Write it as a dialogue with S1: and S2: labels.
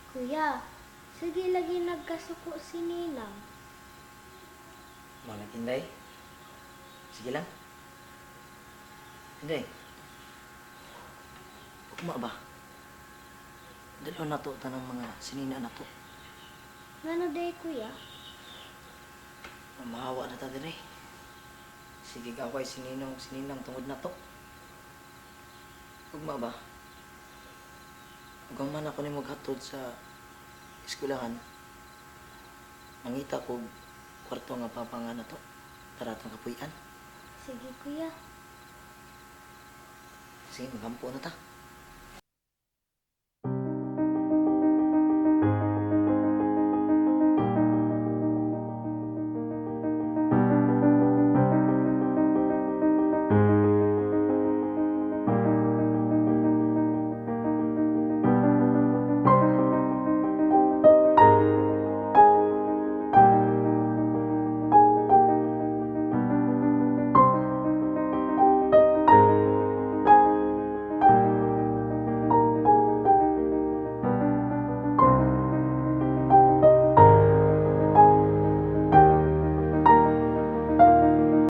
S1: Kuya, sige lagi nagkasuko si Ninang.
S2: Mga Inday. Sige lang. Inday. Ugma ba? Dalaw na to tanang mga sinina na to.
S1: Ngano day kuya?
S2: Maawa na ta dire. Sige gaway sininang tungod na to. Ugma ba? Ugang man ako ni maghatod sa eskwelahan. Mangita ko kwarto nga papanga na to. Taratang kapuyan.
S1: Sige kuya.
S2: Sige, magampo na ta.